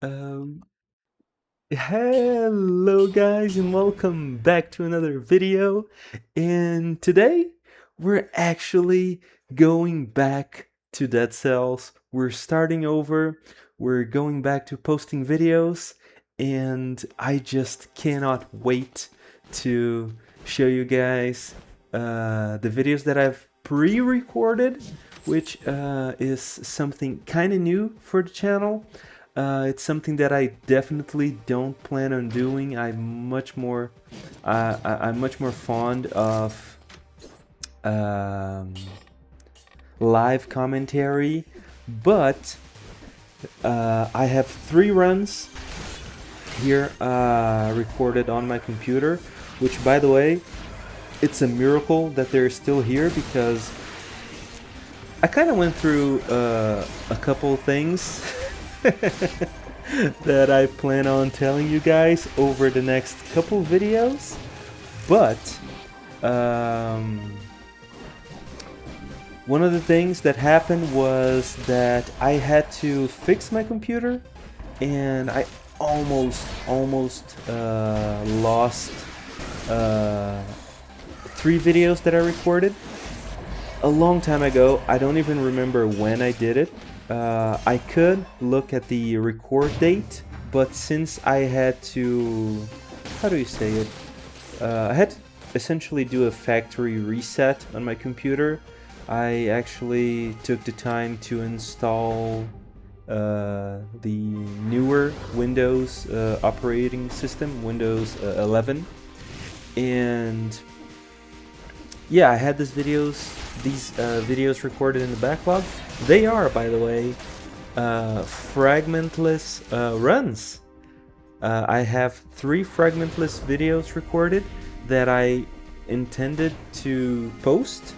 Um, Hello guys and welcome back to another video. And today we're actually going back to Dead Cells. We're starting over. We're going back to posting videos and I just cannot wait to show you guys the videos that I've pre-recorded, which is something kind of new for the channel. It's something that I definitely don't plan on doing. I'm much more fond of um, live commentary, but I have 3 runs here recorded on my computer, which, by the way, it's a miracle that they're still here because I kind of went through a couple things that I plan on telling you guys over the next couple videos, but one of the things that happened was that I had to fix my computer, and I almost lost 3 videos that I recorded a long time ago. I don't even remember when I did it. I could look at the record date, but since I had to, how do you say it? I had to essentially do a factory reset on my computer. I actually took the time to install the newer Windows operating system, Windows 11, and yeah, I had these videos recorded in the backlog. They are, by the way, fragmentless runs. I have 3 fragmentless videos recorded that I intended to post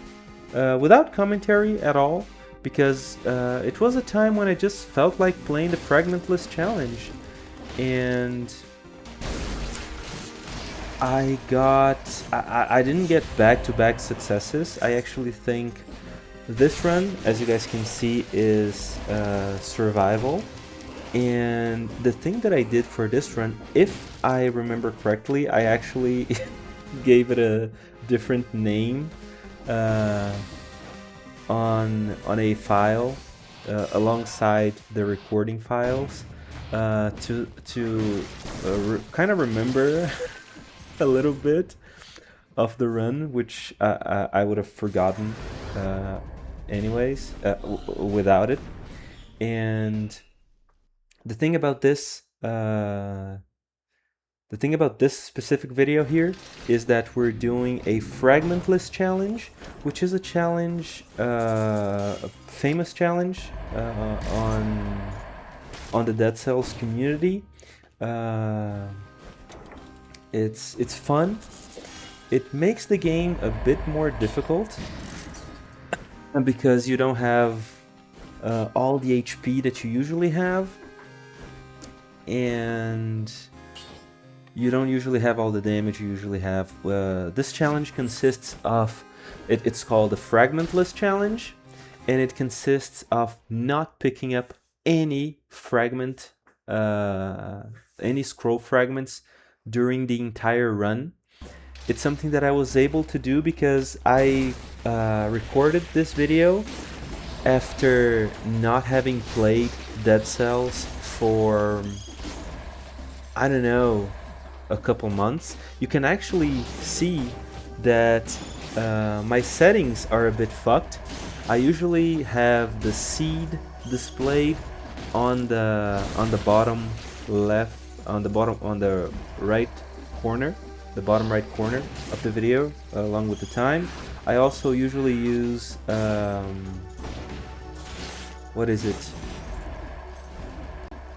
without commentary at all, because it was a time when I just felt like playing the fragmentless challenge, and I didn't get back-to-back successes. I actually think this run, as you guys can see, is survival. And the thing that I did for this run, if I remember correctly, I actually gave it a different name on a file alongside the recording files to kind of remember a little bit of the run, which I would have forgotten anyways without it. And the thing about this specific video here is that we're doing a fragmentless challenge, which is a challenge, a famous challenge on the Dead Cells community. It's fun. It makes the game a bit more difficult because you don't have all the HP that you usually have, and you don't usually have all the damage you usually have. This challenge consists of, it's called the Fragmentless challenge, and it consists of not picking up any fragment, any scroll fragments during the entire run. It's something that I was able to do because I recorded this video after not having played Dead Cells for, I don't know, a couple months. You can actually see that my settings are a bit fucked. I usually have the seed displayed on the bottom left, on the right corner, the bottom right corner of the video, along with the time. I also usually use what is it?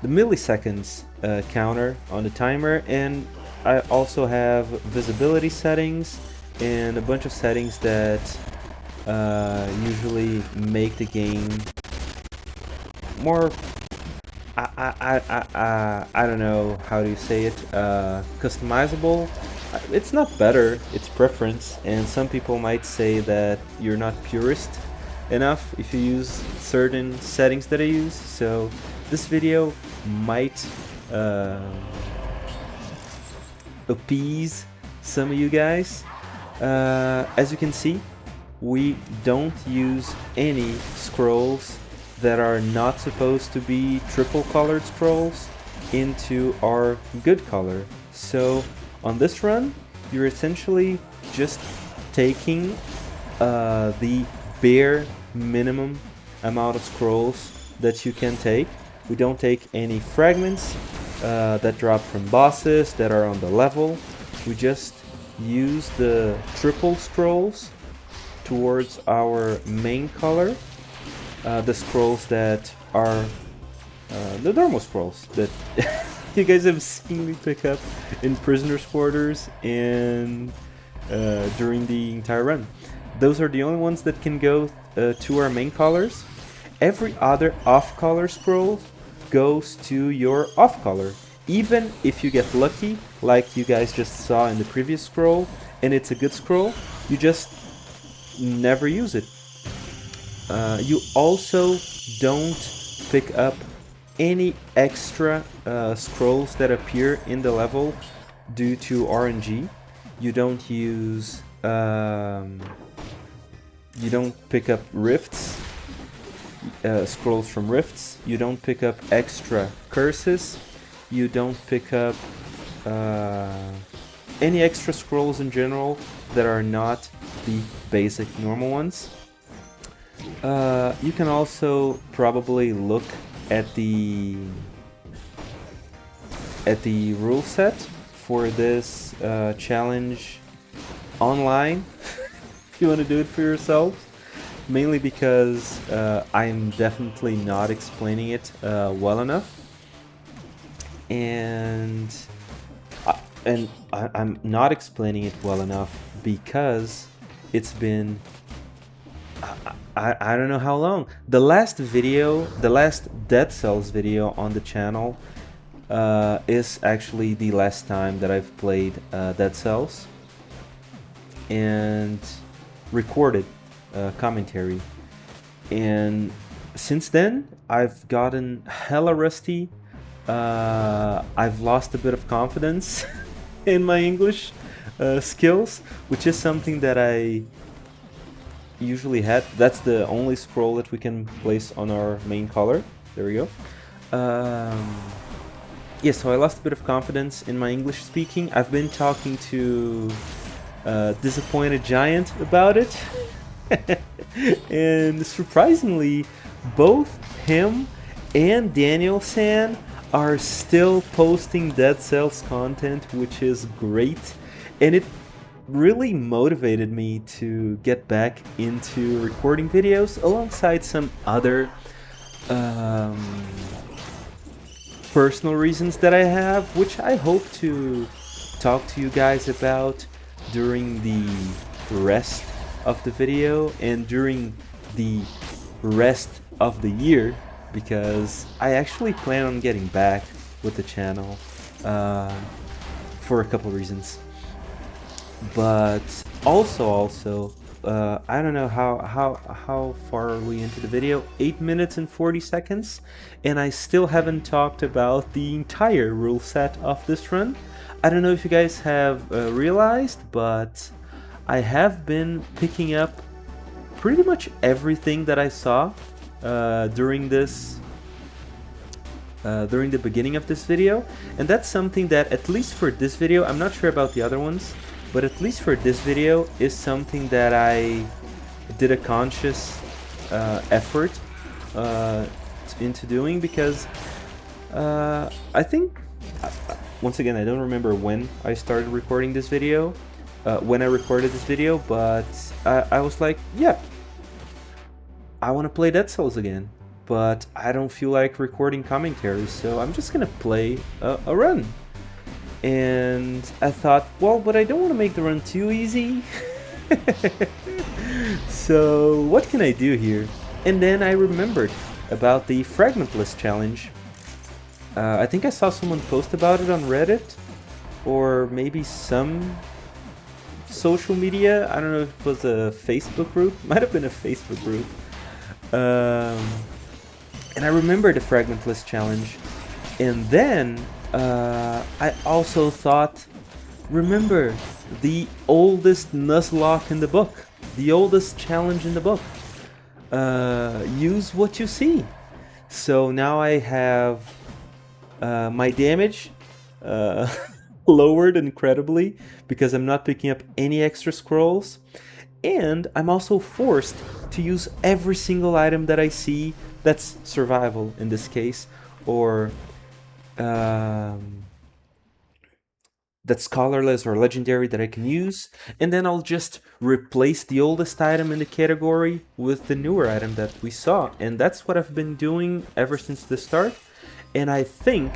The milliseconds counter on the timer, and I also have visibility settings and a bunch of settings that usually make the game more, I don't know how do you say it, customizable. It's not better, it's preference, and some people might say that you're not purist enough if you use certain settings that I use. So this video might appease some of you guys. As you can see, we don't use any scrolls that are not supposed to be triple colored scrolls into our good color. So on this run, you're essentially just taking the bare minimum amount of scrolls that you can take. We don't take any fragments that drop from bosses that are on the level. We just use the triple scrolls towards our main color. The scrolls that are the normal scrolls that you guys have seen me pick up in prisoners' quarters and during the entire run. Those are the only ones that can go to our main colors. Every other off-color scroll goes to your off-color. Even if you get lucky, like you guys just saw in the previous scroll, and it's a good scroll, you just never use it. You also don't pick up any extra scrolls that appear in the level due to RNG. You don't use... you don't pick up rifts, scrolls from rifts. You don't pick up extra curses. You don't pick up any extra scrolls in general that are not the basic normal ones. You can also probably look at the rule set for this challenge online if you want to do it for yourself, mainly because I'm definitely not explaining it well enough, and I'm not explaining it well enough because it's been I don't know how long. The last video, the last Dead Cells video on the channel is actually the last time that I've played Dead Cells and recorded commentary. And since then, I've gotten hella rusty. I've lost a bit of confidence in my English skills, which is something that I usually had. That's the only scroll that we can place on our main color. There we go. Yeah, so I lost a bit of confidence in my English speaking. I've been talking to Disappointed Giant about it. And surprisingly, both him and Daniel San are still posting Dead Cells content, which is great. And it really motivated me to get back into recording videos alongside some other personal reasons that I have, which I hope to talk to you guys about during the rest of the video and during the rest of the year, because I actually plan on getting back with the channel for a couple reasons. But also, I don't know how far are we into the video? 8 minutes and 40 seconds, and I still haven't talked about the entire rule set of this run. I don't know if you guys have realized, but I have been picking up pretty much everything that I saw during the beginning of this video, and that's something that, at least for this video, I'm not sure about the other ones, but at least for this video, is something that I did a conscious effort into doing, because I think, once again, I don't remember when I started recording this video, when I recorded this video, but I was like, yeah, I want to play Dead Cells again, but I don't feel like recording commentaries, so I'm just gonna play a run. And I thought, well, but I don't want to make the run too easy. So what can I do here? And then I remembered about the Fragmentless challenge. I think I saw someone post about it on Reddit, or maybe some social media. I don't know if it was a Facebook group. Might have been a Facebook group. And I remember the Fragmentless challenge. And then I also thought, remember the oldest Nuzlocke in the book, the oldest challenge in the book. Use what you see. So now I have my damage lowered incredibly because I'm not picking up any extra scrolls, and I'm also forced to use every single item that I see that's survival in this case, or that's colorless or legendary that I can use, and then I'll just replace the oldest item in the category with the newer item that we saw. And that's what I've been doing ever since the start, and I think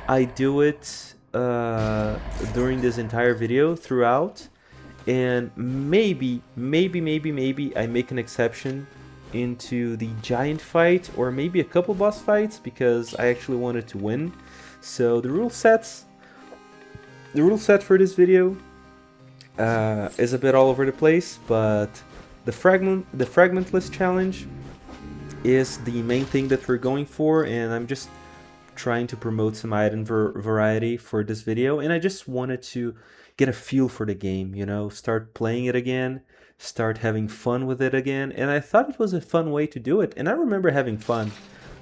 I do it during this entire video throughout, and maybe I make an exception into the giant fight, or maybe a couple boss fights, because I actually wanted to win. So the rule set for this video is a bit all over the place, but the Fragmentless challenge is the main thing that we're going for, and I'm just trying to promote some item variety for this video, and I just wanted to get a feel for the game, you know, start playing it again, start having fun with it again, and I thought it was a fun way to do it, and I remember having fun,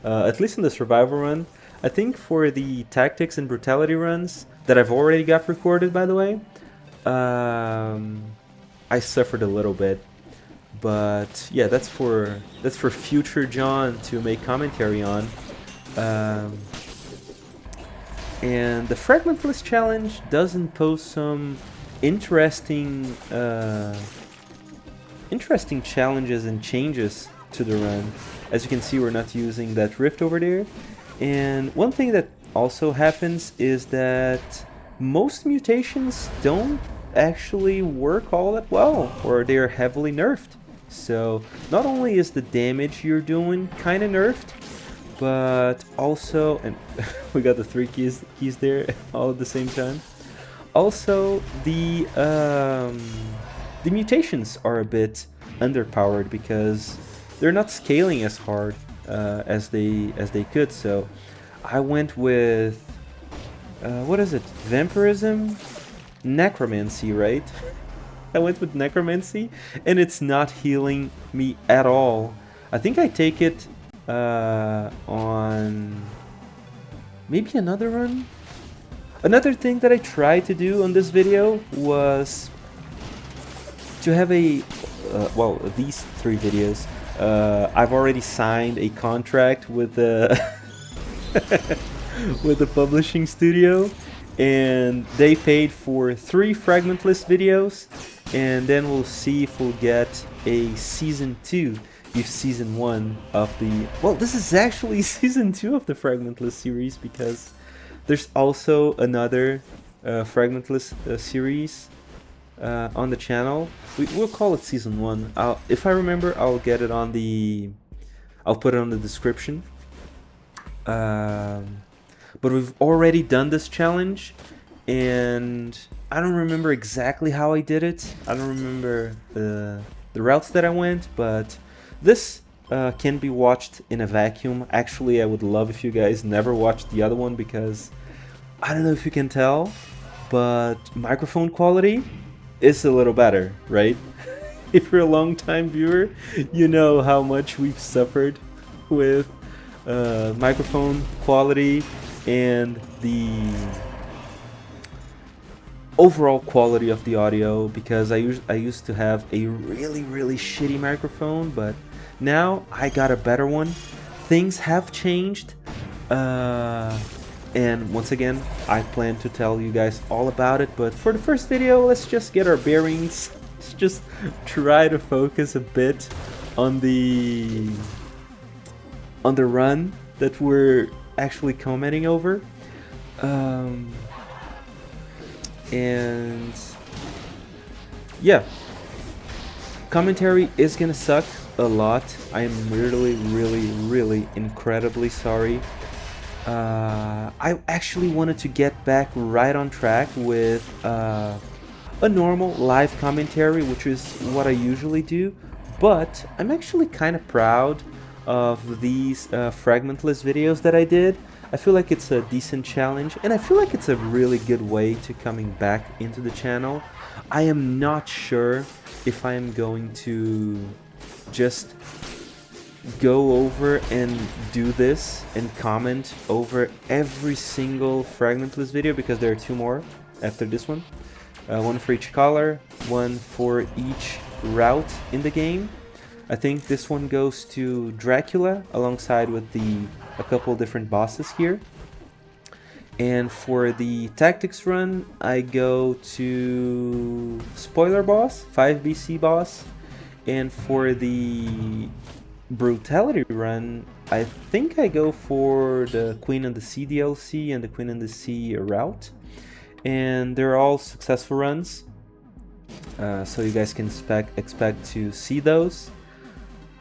at least in the survival run. I think for the tactics and brutality runs that I've already got recorded, by the way, I suffered a little bit, but yeah, that's for future John to make commentary on. And the Fragmentless challenge does impose some interesting challenges and changes to the run. As you can see, we're not using that rift over there. And one thing that also happens is that most mutations don't actually work all that well, or they're heavily nerfed. So not only is the damage you're doing kind of nerfed, but also, and we got the 3 keys there all at the same time. Also, the mutations are a bit underpowered because they're not scaling as hard as they could. So I went with what is it? Vampirism, necromancy, right? I went with necromancy, and it's not healing me at all. I think I take it on maybe another run. Another thing that I tried to do on this video was to have a well, these 3 videos. I've already signed a contract with the with the publishing studio, and they paid for 3 Fragmentless videos, and then we'll see if we'll get a season 2 if season 1 of the... Well, this is actually season 2 of the Fragmentless series, because there's also another Fragmentless series on the channel. We'll call it season 1. If I remember, I'll get it on the... I'll put it on the description. But we've already done this challenge, and I don't remember exactly how I did it. I don't remember the routes that I went, but this can be watched in a vacuum. Actually, I would love if you guys never watched the other one, because I don't know if you can tell, but microphone quality is a little better, right? If you're a long-time viewer, you know how much we've suffered with microphone quality and the overall quality of the audio, because I used to have a really shitty microphone, but now I got a better one. Things have changed, and once again, I plan to tell you guys all about it, but for the first video, let's just get our bearings. Let's just try to focus a bit on the run that we're actually commenting over. And yeah, commentary is gonna suck a lot. I am really incredibly sorry. I actually wanted to get back right on track with a normal live commentary, which is what I usually do, but I'm actually kind of proud of these Fragmentless videos that I did. I feel like it's a decent challenge, and I feel like it's a really good way to coming back into the channel. I am not sure if I am going to just go over and do this and comment over every single Fragmentless video, because there are 2 more after this one. One for each color, one for each route in the game. I think this one goes to Ejacula alongside with a couple different bosses here. And for the tactics run, I go to spoiler boss, 5BC boss. And for the brutality run, I think I go for the Queen and the Sea DLC and the Queen and the Sea route. And they're all successful runs, so you guys can expect to see those.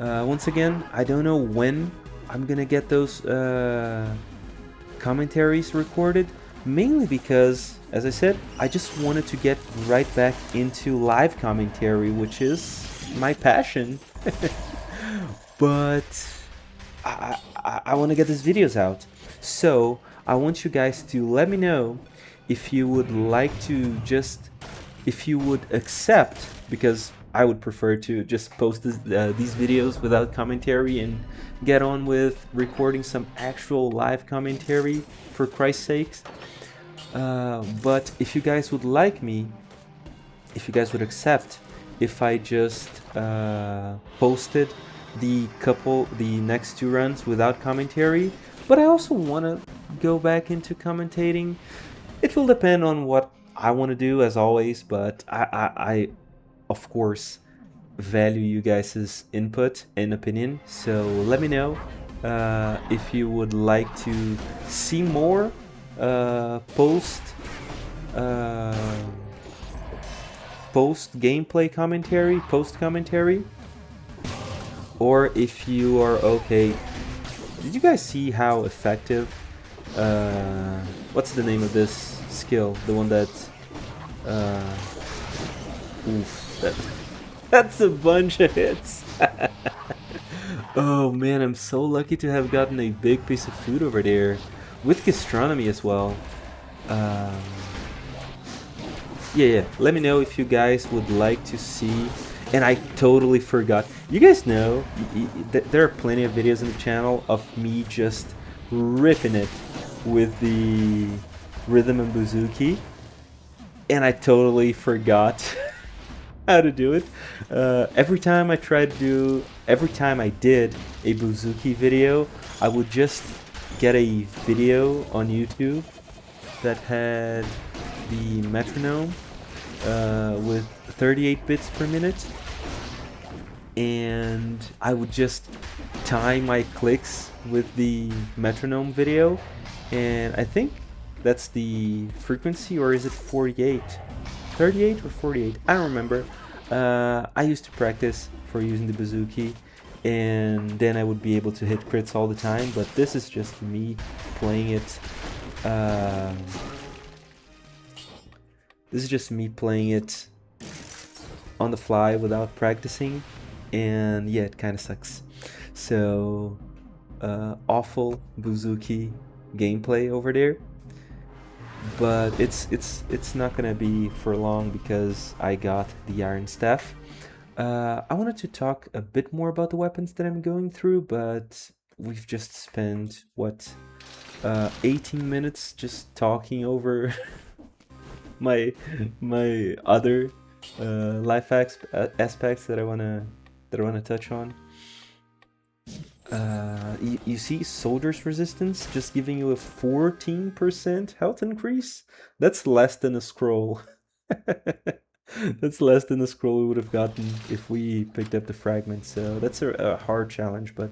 Once again, I don't know when I'm gonna get those commentaries recorded, mainly because, as I said, I just wanted to get right back into live commentary, which is my passion. But I want to get these videos out, so I want you guys to let me know if you would like to if you would accept, because I would prefer to just post these videos without commentary and get on with recording some actual live commentary, for Christ's sakes. But if you guys would like me, if you guys would accept if I just posted the next 2 runs without commentary, but I also want to go back into commentating. It will depend on what I want to do, as always, but I of course value you guys' input and opinion, so let me know if you would like to see more post gameplay commentary, post commentary, or if you are okay. Did you guys see how effective what's the name of this skill? The one that that's a bunch of hits. Oh man, I'm so lucky to have gotten a big piece of food over there, with gastronomy as well. Yeah, let me know if you guys would like to see. And I totally forgot. You guys know there are plenty of videos on the channel of me just ripping it with the rhythm and bouzouki, and I totally forgot how to do it. Every time I did a bouzouki video, I would just get a video on YouTube that had the metronome with 38 bits per minute, and I would just time my clicks with the metronome video, and I think that's the frequency, or is it 48? 38 or 48? I don't remember. I used to practice for using the bouzouki, and then I would be able to hit crits all the time, but this is just me playing it. This is just me playing it on the fly without practicing, and yeah, it kind of sucks. So awful bouzouki gameplay over there, but it's not gonna be for long because I got the iron staff. I wanted to talk a bit more about the weapons that I'm going through, but we've just spent what 18 minutes just talking over my other life aspects that I wanna touch on. You see soldier's resistance just giving you a 14% health increase? That's less than a scroll. That's less than the scroll we would have gotten if we picked up the fragment, so that's a hard challenge, but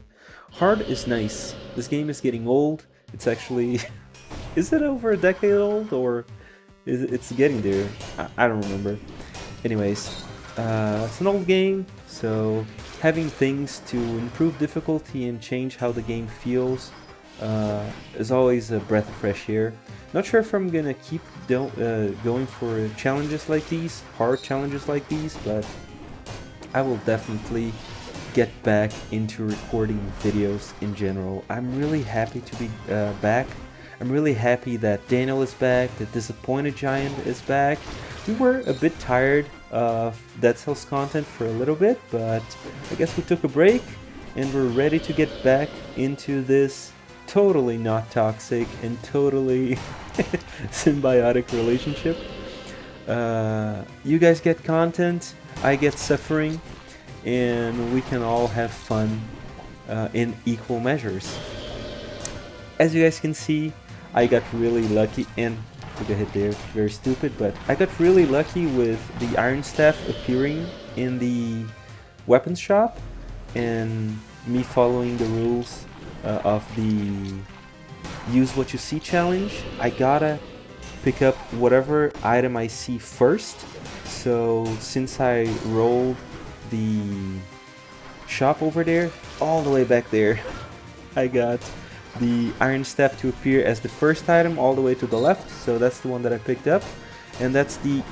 hard is nice. This game is getting old. It's actually... is it over a decade old, or it's getting there? I don't remember. Anyways, it's an old game, so having things to improve difficulty and change how the game feels is always a breath of fresh air. Not sure if I'm gonna keep going for challenges like these, hard challenges like these, but I will definitely get back into recording videos in general. I'm really happy to be back I'm really happy that Daniel is back, that Disappointed Giant is back. We were a bit tired of Dead Cells content for a little bit, but I guess we took a break and we're ready to get back into this totally not toxic and totally symbiotic relationship. You guys get content, I get suffering, and we can all have fun in equal measures. As you guys can see, I got really lucky, and took a hit there, very stupid, but I got really lucky with the Iron Staff appearing in the weapons shop, and me following the rules of the use what you see challenge. I gotta pick up whatever item I see first. So since I rolled the shop over there, all the way back there, I got the Iron Staff to appear as the first item all the way to the left, so that's the one that I picked up, and that's the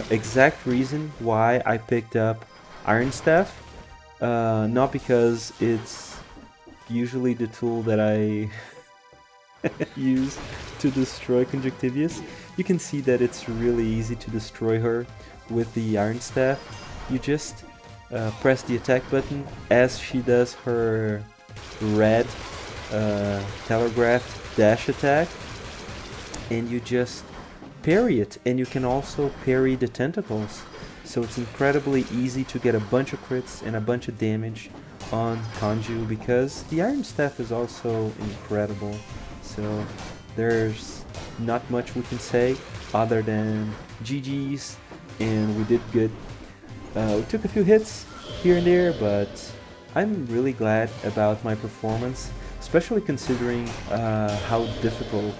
exact reason why I picked up Iron Staff. Not because it's usually the tool that I use to destroy Conjunctivius. You can see that it's really easy to destroy her with the Iron Staff. You just press the attack button as she does her red telegraphed dash attack, and you just parry it, and you can also parry the tentacles. So it's incredibly easy to get a bunch of crits and a bunch of damage on Conju, because the Iron Staff is also incredible. So there's not much we can say other than GG's, and we did good. We took a few hits here and there, but I'm really glad about my performance, especially considering how difficult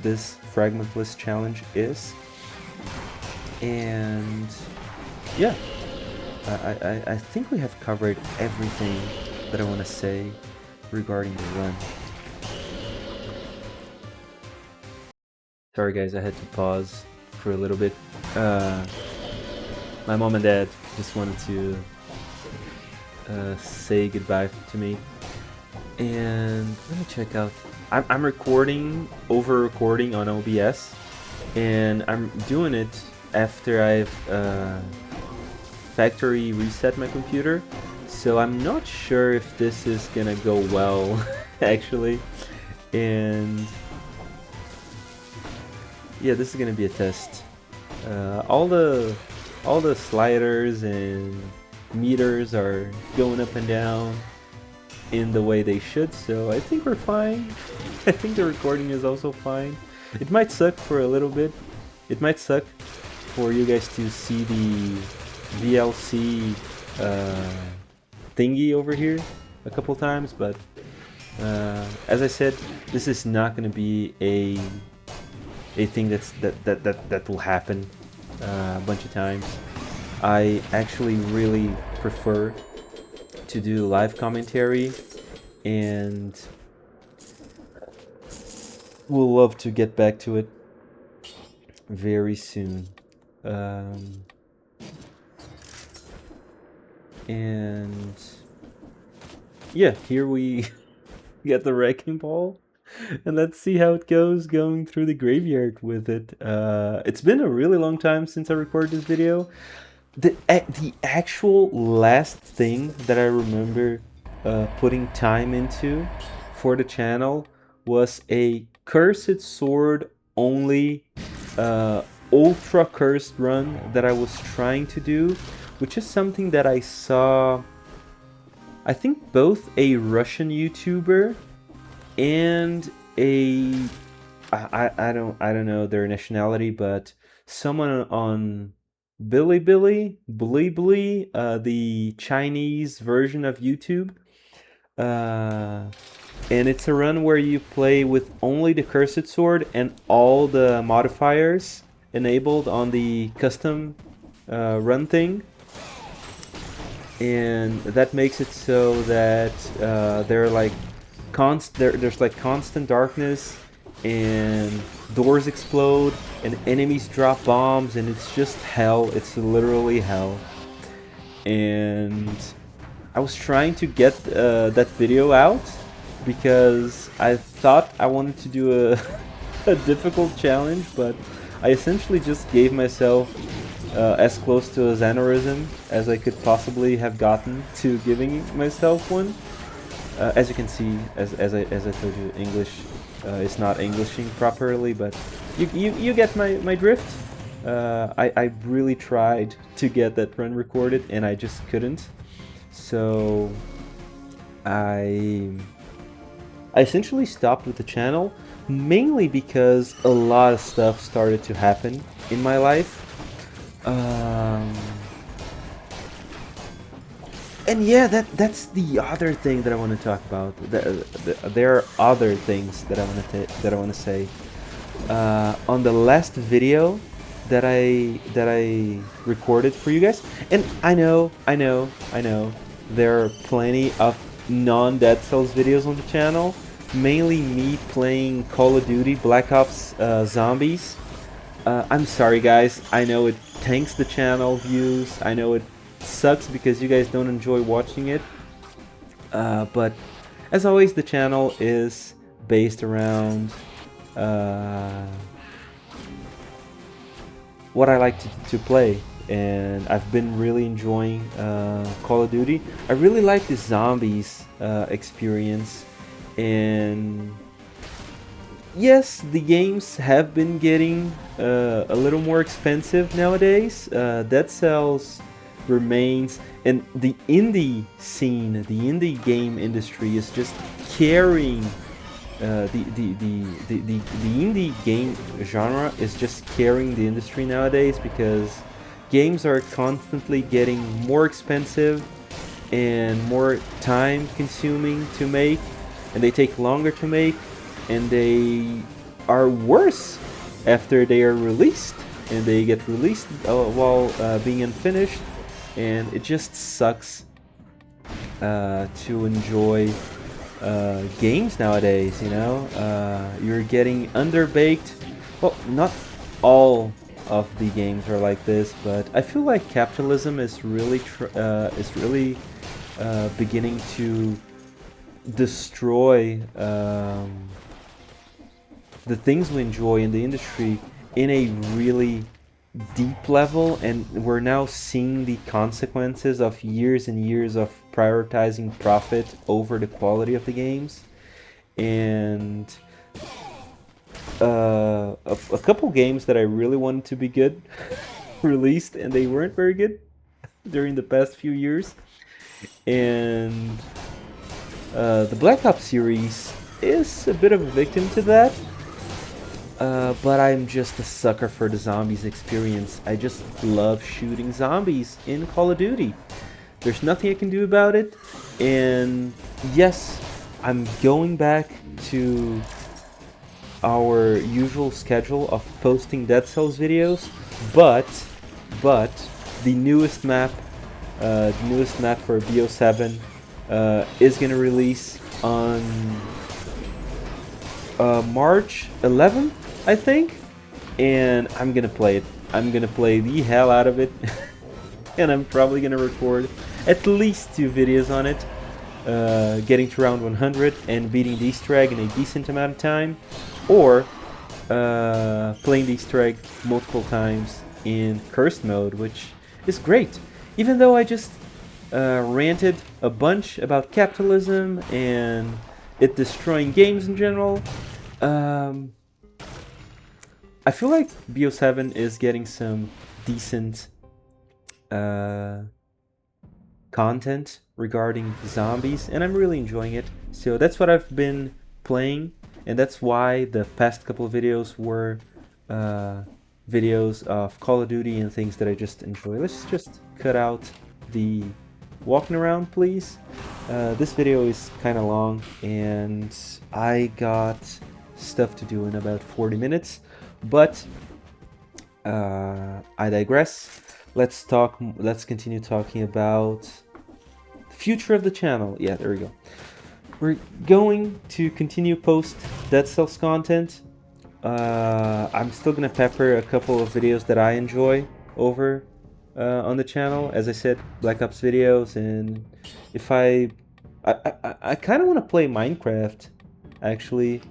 this Fragmentless challenge is. And yeah, I think we have covered everything that I want to say regarding the run. Sorry guys, I had to pause for a little bit. My mom and dad just wanted to say goodbye to me. And let me check out. I'm recording, over recording on OBS, and I'm doing it after I've factory reset my computer, so I'm not sure if this is gonna go well actually. And yeah, this is gonna be a test. All the sliders and meters are going up and down in the way they should, so I think we're fine. I think the recording is also fine. It might suck for a little bit. It might suck for you guys to see the VLC thingy over here a couple times, but as I said, this is not going to be a thing that will happen a bunch of times. I actually really prefer to do live commentary, and we'll love to get back to it very soon. And yeah, here we get the wrecking ball, and let's see how it goes going through the graveyard with it. It's been a really long time since I recorded this video. The actual last thing that I remember putting time into for the channel was a Cursed Sword only ultra cursed run that I was trying to do, which is something that I saw, I think, both a Russian YouTuber and a I don't know their nationality, but someone on Bilibili, the Chinese version of YouTube. And it's a run where you play with only the Cursed Sword and all the modifiers enabled on the custom run thing. And that makes it so that they're like there's like constant darkness, and doors explode and enemies drop bombs, and it's just hell. It's literally hell. And I was trying to get that video out, because I thought I wanted to do a, a difficult challenge, but I essentially just gave myself as close to a Xanorism as I could possibly have gotten to giving myself one. As you can see, as I told you, English is not Englishing properly, but you get my drift. I really tried to get that run recorded, and I just couldn't. So I essentially stopped with the channel, mainly because a lot of stuff started to happen in my life. And yeah, that's the other thing that I want to talk about. There are other things that I want to say. On the last video that I recorded for you guys, and I know, there are plenty of non-Dead Cells videos on the channel. Mainly me playing Call of Duty Black Ops Zombies. I'm sorry guys, I know it tanks the channel views, I know it sucks because you guys don't enjoy watching it, but as always the channel is based around what I like to play, and I've been really enjoying Call of Duty. I really like the zombies experience, and yes, the games have been getting a little more expensive nowadays. Dead Cells remains, and the indie scene, the indie game industry is just carrying the indie game genre is just carrying the industry nowadays, because games are constantly getting more expensive and more time consuming to make, and they take longer to make, and they are worse after they are released, and they get released while being unfinished, and it just sucks to enjoy games nowadays, you know. You're getting underbaked. Well, not all of the games are like this, but I feel like capitalism is really beginning to destroy the things we enjoy in the industry in a really deep level, and we're now seeing the consequences of years and years of prioritizing profit over the quality of the games. And a couple games that I really wanted to be good released, and they weren't very good during the past few years. And the Black Ops series is a bit of a victim to that. But I'm just a sucker for the zombies experience. I just love shooting zombies in Call of Duty. There's nothing I can do about it. And yes, I'm going back to our usual schedule of posting Dead Cells videos, but the newest map for BO7 is gonna release on March 11th, I think, and I'm gonna play it. I'm gonna play the hell out of it, and I'm probably gonna record at least 2 videos on it, getting to round 100 and beating the Easter egg in a decent amount of time, or playing the Easter egg multiple times in cursed mode, which is great. Even though I just ranted a bunch about capitalism and it destroying games in general, I feel like BO7 is getting some decent content regarding zombies, and I'm really enjoying it. So that's what I've been playing, and that's why the past couple of videos were videos of Call of Duty and things that I just enjoy. Let's just cut out the walking around, please. This video is kind of long, and I got stuff to do in about 40 minutes, but I digress. Let's continue talking about the future of the channel. Yeah, there we go. We're going to continue post Dead Cells content. I'm still gonna pepper a couple of videos that I enjoy over on the channel. As I said, Black Ops videos, and if I I kind of want to play Minecraft, actually,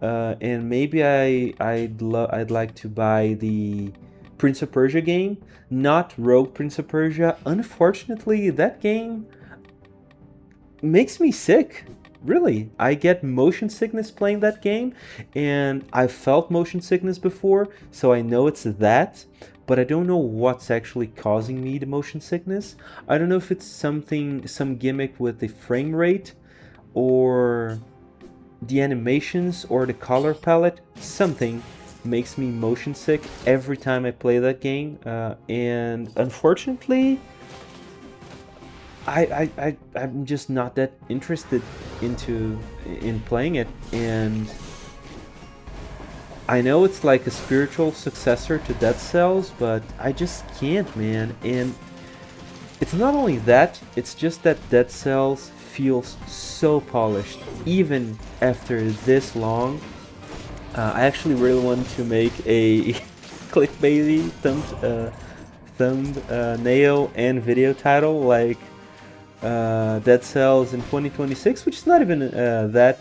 and maybe I'd like to buy the Prince of Persia game, not Rogue Prince of Persia. Unfortunately, that game makes me sick. Really, I get motion sickness playing that game, and I've felt motion sickness before, so I know it's that, but I don't know what's actually causing me the motion sickness. I don't know if it's some gimmick with the frame rate, or the animations, or the color palette. Something makes me motion sick every time I play that game, and unfortunately, I'm just not that interested in playing it, and I know it's like a spiritual successor to Dead Cells, but I just can't, man. And it's not only that, it's just that Dead Cells feels so polished, even after this long. I actually really want to make a clickbaity thumbnail and video title like Dead Cells in 2026, which is not even that.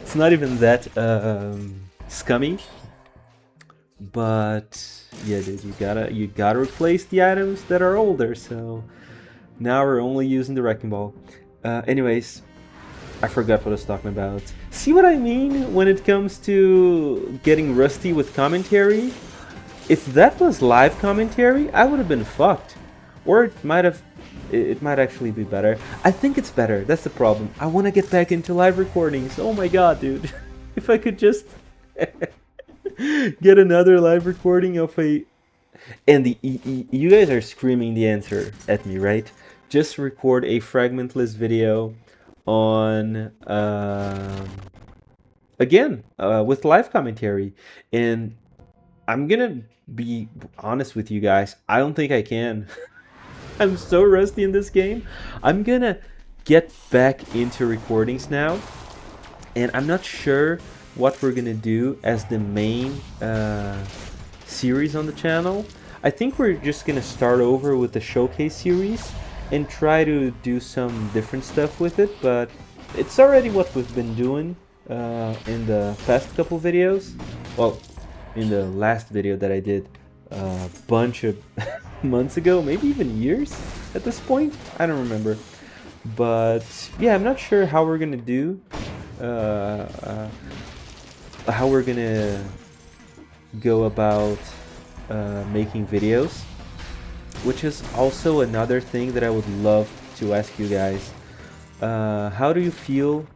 It's not even that scummy. But yeah, dude, you gotta replace the items that are older. So now we're only using the wrecking ball. Anyways, I forgot what I was talking about. See what I mean when it comes to getting rusty with commentary? If that was live commentary, I would have been fucked. Or it might actually be better. I think it's better. That's the problem. I want to get back into live recordings. Oh my god, dude. If I could just get another live recording of a... And you guys are screaming the answer at me, right? Just record a fragmentless video on... again, with live commentary. And I'm gonna be honest with you guys. I don't think I can. I'm so rusty in this game. I'm gonna get back into recordings now, and I'm not sure what we're gonna do as the main series on the channel. I think we're just gonna start over with the showcase series and try to do some different stuff with it, but it's already what we've been doing in the past couple videos. Well, in the last video that I did a bunch of months ago, maybe even years at this point. I don't remember. But yeah, I'm not sure how we're gonna do, how we're gonna go about making videos, which is also another thing that I would love to ask you guys. How do you feel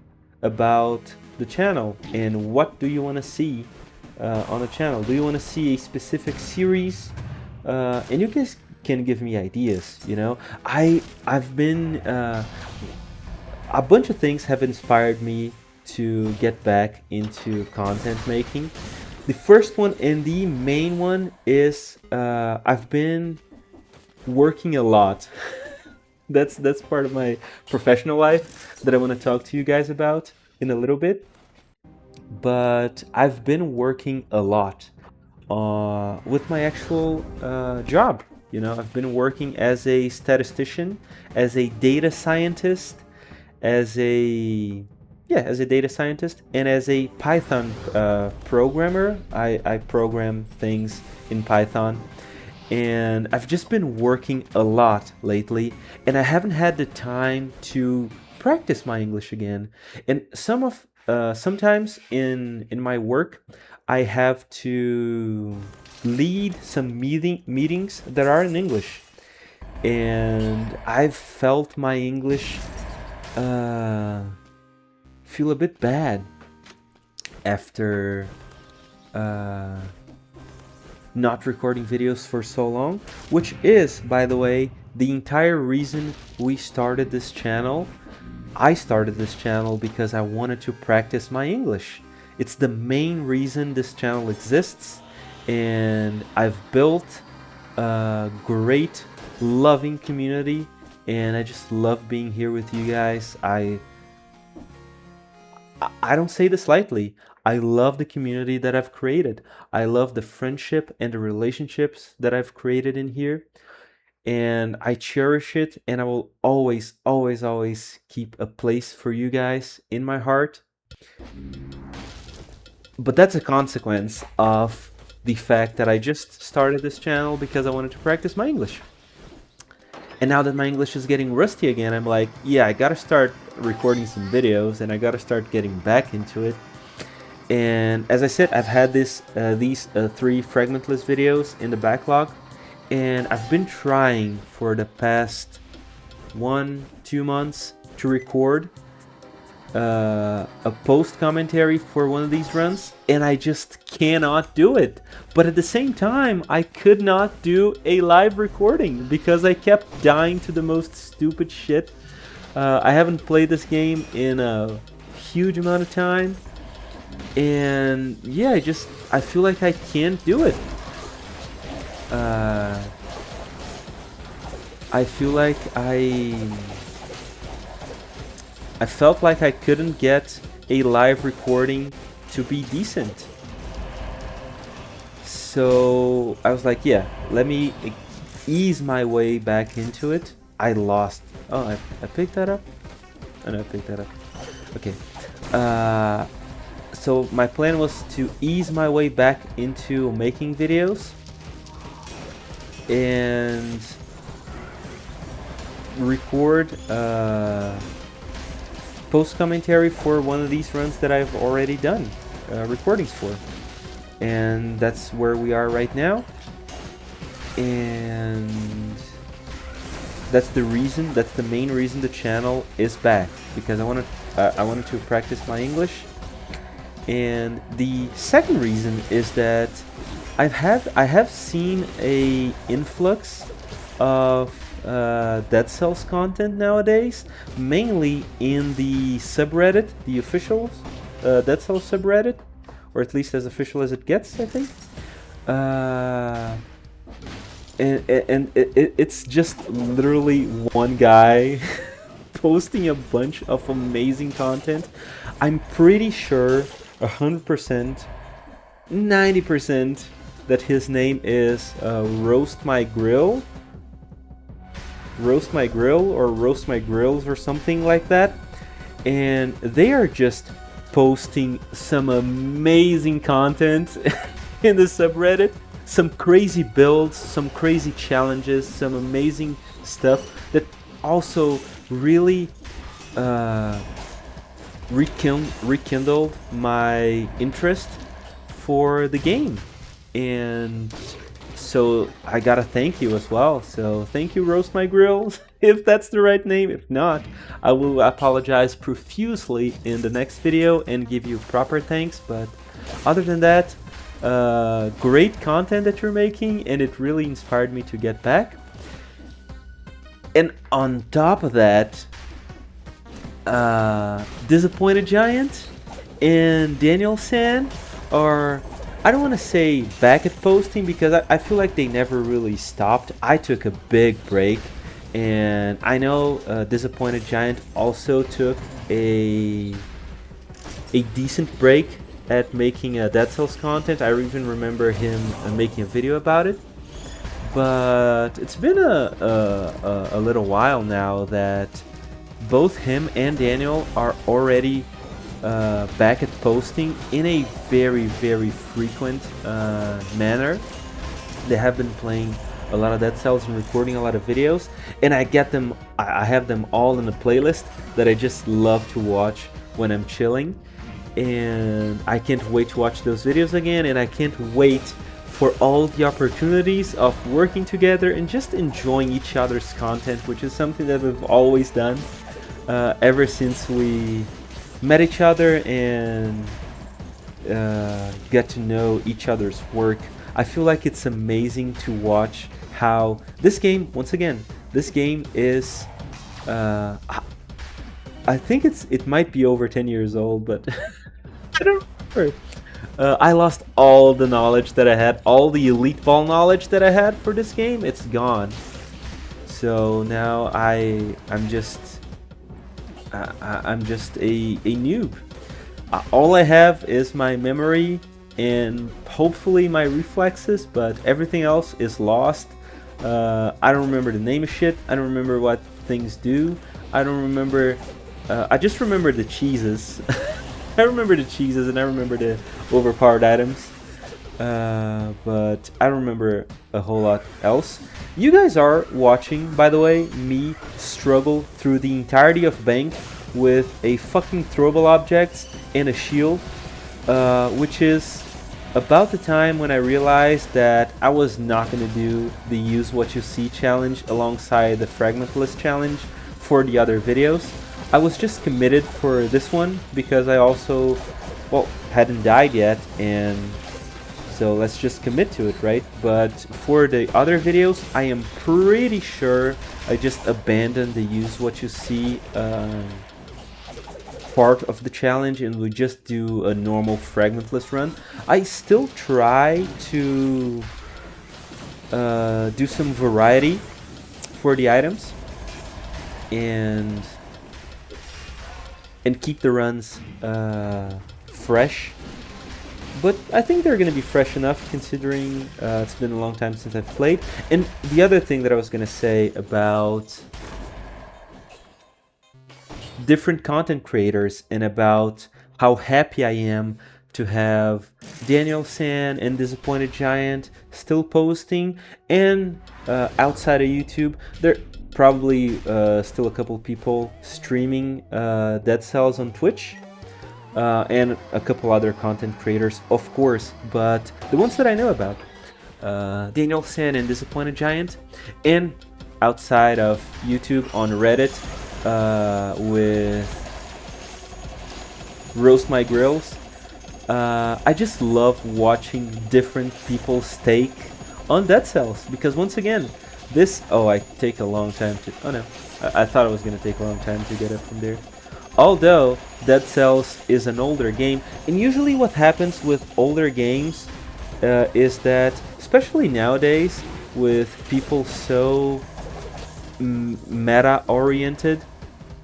about the channel, and what do you want to see on the channel? Do you want to see a specific series? And you guys can give me ideas, you know. I've been a bunch of things have inspired me to get back into content making. The first one and the main one is I've been working a lot. That's part of my professional life that I want to talk to you guys about in a little bit. But I've been working a lot with my actual job. You know, I've been working as a statistician, as a data scientist, as a data scientist, and as a Python programmer. I program things in Python, and I've just been working a lot lately, and I haven't had the time to practice my English again. And sometimes in my work, I have to lead some meetings that are in English, and I've felt my English feel a bit bad after not recording videos for so long, which is, by the way, the entire reason we started this channel. I started this channel because I wanted to practice my English. It's the main reason this channel exists, and I've built a great, loving community, and I just love being here with you guys. I don't say this lightly. I love the community that I've created. I love the friendship and the relationships that I've created in here. and I cherish it, and I will always, always, always keep a place for you guys in my heart. But that's a consequence of the fact that I just started this channel because I wanted to practice my English. And now that my English is getting rusty again, I'm like, yeah, I gotta start recording some videos, and I gotta start getting back into it. And as I said, I've had these 3 Fragmentless videos in the backlog, and I've been trying for the past 1-2 months to record a post commentary for one of these runs, and I just cannot do it. But at the same time, I could not do a live recording because I kept dying to the most stupid shit. I haven't played this game in a huge amount of time, and yeah, I feel like I can't do it. I feel like I felt like I couldn't get a live recording to be decent. So I was like, yeah, let me ease my way back into it. I lost. Oh, I picked that up? Oh, no, I picked that up. Okay. So my plan was to ease my way back into making videos and record post commentary for one of these runs that I've already done recordings for, and that's where we are right now. And that's the main reason the channel is back, because I wanted to practice my English. And the second reason is that I have seen a influx of Dead Cells content nowadays, mainly in the subreddit, the official Dead Cells subreddit, or at least as official as it gets, I think. And it's just literally one guy posting a bunch of amazing content. I'm pretty sure 100%, 90% that his name is Roast My Grill, or Roast My Grills, or something like that. And they are just posting some amazing content in the subreddit. Some crazy builds, some crazy challenges, some amazing stuff that also really rekindled my interest for the game. And so I gotta thank you as well. So thank you, Roast My Grills, if that's the right name. If not, I will apologize profusely in the next video and give you proper thanks. But other than that, great content that you're making, and it really inspired me to get back. And on top of that, Disappointed Giant and Daniel San are, I don't want to say back at posting, because I feel like they never really stopped. I took a big break, and I know Disappointed Giant also took a decent break at making Dead Cells content. I even remember him making a video about it. But it's been a little while now that both him and Daniel are already back at posting in a very, very frequent manner. They have been playing a lot of Dead Cells and recording a lot of videos, and I have them all in a playlist that I just love to watch when I'm chilling. And I can't wait to watch those videos again, and I can't wait for all the opportunities of working together and just enjoying each other's content, which is something that we've always done ever since we met each other and get to know each other's work. I feel like it's amazing to watch how this game, once again, this game is I think it might be over 10 years old, but I don't remember. I lost all the knowledge that I had, all the Elite Ball knowledge that I had for this game. It's gone. So now I'm just a noob. All I have is my memory and hopefully my reflexes, but everything else is lost. I don't remember the name of shit. I don't remember what things do. I don't remember. I just remember the cheeses. I remember the cheeses and I remember the overpowered items. But I don't remember a whole lot else. You guys are watching, by the way, me struggle through the entirety of Bank with a fucking throwable object and a shield, which is about the time when I realized that I was not going to do the use what you see challenge alongside the Fragmentless challenge for the other videos. I was just committed for this one because I also, well, hadn't died yet, and so let's just commit to it, right? But for the other videos, I am pretty sure I just abandoned the use what you see part of the challenge and we just do a normal fragmentless run. I still try to do some variety for the items and keep the runs fresh. But I think they're going to be fresh enough considering it's been a long time since I've played. And the other thing that I was going to say about different content creators and about how happy I am to have Daniel San and Disappointed Giant still posting, and outside of YouTube there probably still a couple people streaming Dead Cells on Twitch, and a couple other content creators, of course, but the ones that I know about, Daniel San and Disappointed Giant, and outside of YouTube on Reddit with Roast My Grills. I just love watching different people's take on Dead Cells, because once again, this... Oh, I take a long time to... Oh no, I thought it was going to take a long time to get up from there. Although Dead Cells is an older game, and usually what happens with older games is that, especially nowadays, with people so meta-oriented,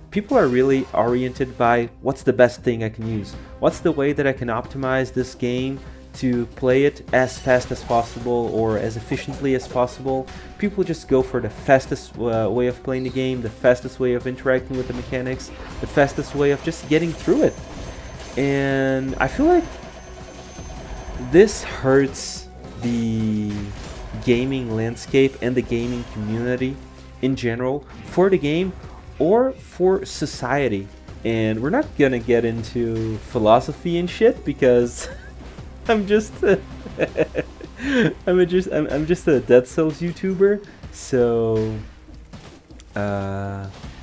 people are really oriented by what's the best thing I can use, what's the way that I can optimize this game to play it as fast as possible or as efficiently as possible. People just go for the fastest way of playing the game, the fastest way of interacting with the mechanics, the fastest way of just getting through it. And I feel like this hurts the gaming landscape and the gaming community in general for the game or for society. And we're not gonna get into philosophy and shit because I'm just I'm just a Dead Cells YouTuber, so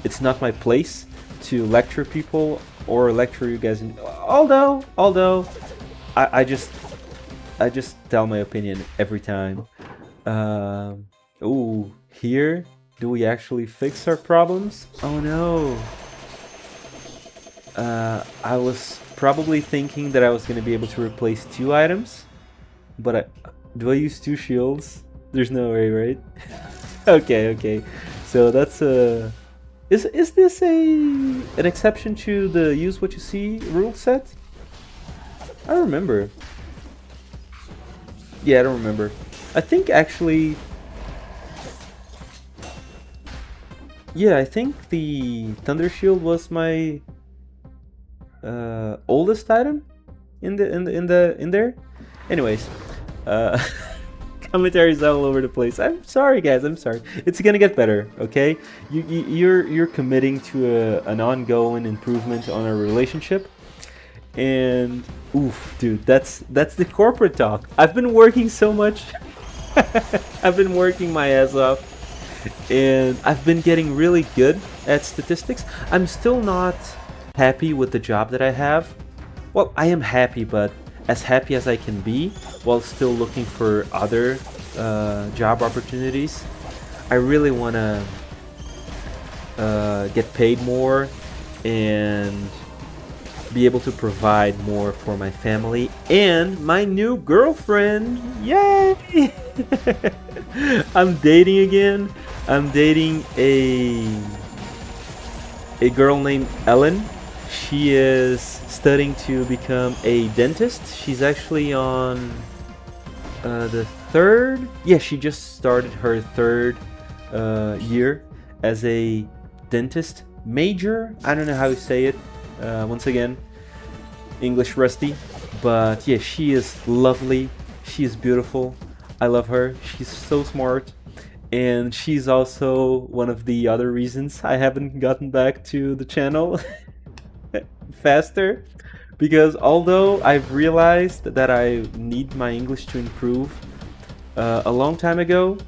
it's not my place to lecture people or lecture you guys. Although I just tell my opinion every time. Ooh, here, do we actually fix our problems? Oh no. I was probably thinking that I was going to be able to replace 2 items, but do I use 2 shields? There's no way, right? Okay. So that's a... Is this an exception to the use what you see rule set? I don't remember. Yeah, I don't remember. I think actually... Yeah, I think the Thunder Shield was my oldest item in there. Anyways, commentaries all over the place. I'm sorry, guys. I'm sorry. It's gonna get better. Okay, you're committing to an ongoing improvement on our relationship. And oof, dude, that's the corporate talk. I've been working so much. I've been working my ass off, and I've been getting really good at statistics. I'm still not happy with the job that I have. Well, I am happy, but as happy as I can be while still looking for other job opportunities. I really want to get paid more and be able to provide more for my family and my new girlfriend. Yay! I'm dating again. I'm dating a girl named Ellen. She is studying to become a dentist. She's actually on the third, yeah, she just started her third year as a dentist major. I don't know how you say it. Once again, English rusty, but yeah, she is lovely. She is beautiful. I love her. She's so smart, and she's also one of the other reasons I haven't gotten back to the channel faster, because although I've realized that I need my English to improve a long time ago,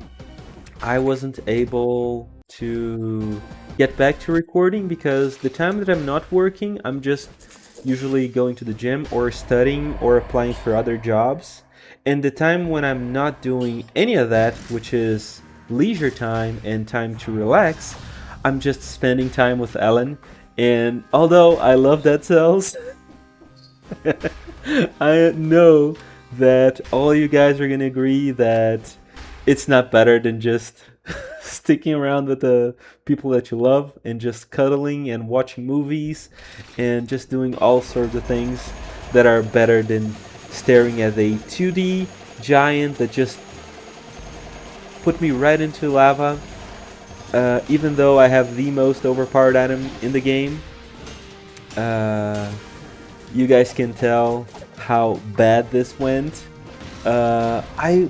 I wasn't able to get back to recording because the time that I'm not working, I'm just usually going to the gym or studying or applying for other jobs. And the time when I'm not doing any of that, which is leisure time and time to relax, I'm just spending time with Ellen. And although I love deadcells, I know that all you guys are gonna agree that it's not better than just sticking around with the people that you love and just cuddling and watching movies and just doing all sorts of things that are better than staring at a 2D giant that just put me right into lava. Even though I have the most overpowered item in the game, you guys can tell how bad this went. I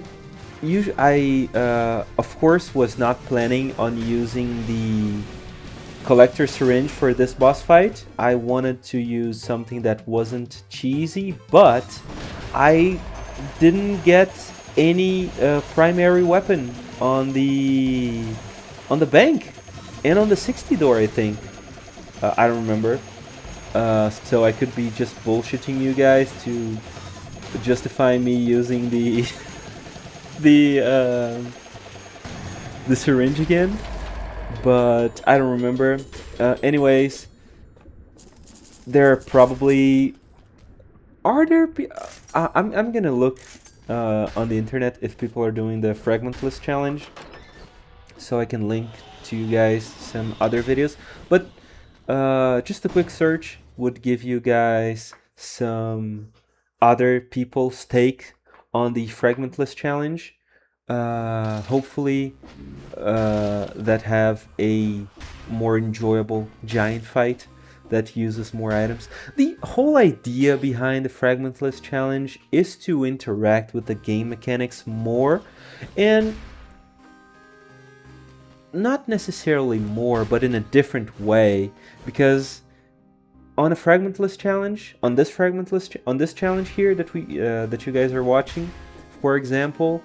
of course was not planning on using the collector syringe for this boss fight. I wanted to use something that wasn't cheesy, but I didn't get any primary weapon on the bank and on the 60 door, I think. I don't remember. So I could be just bullshitting you guys to justify me using the the syringe again, but I don't remember. Anyways, there probably are there. I'm gonna look on the internet if people are doing the Fragmentless challenge, so I can link to you guys some other videos. But just a quick search would give you guys some other people's take on the Fragmentless challenge. Hopefully that have a more enjoyable giant fight that uses more items. The whole idea behind the Fragmentless challenge is to interact with the game mechanics more, and not necessarily more, but in a different way, because on a Fragmentless challenge, on this challenge here that that you guys are watching, for example,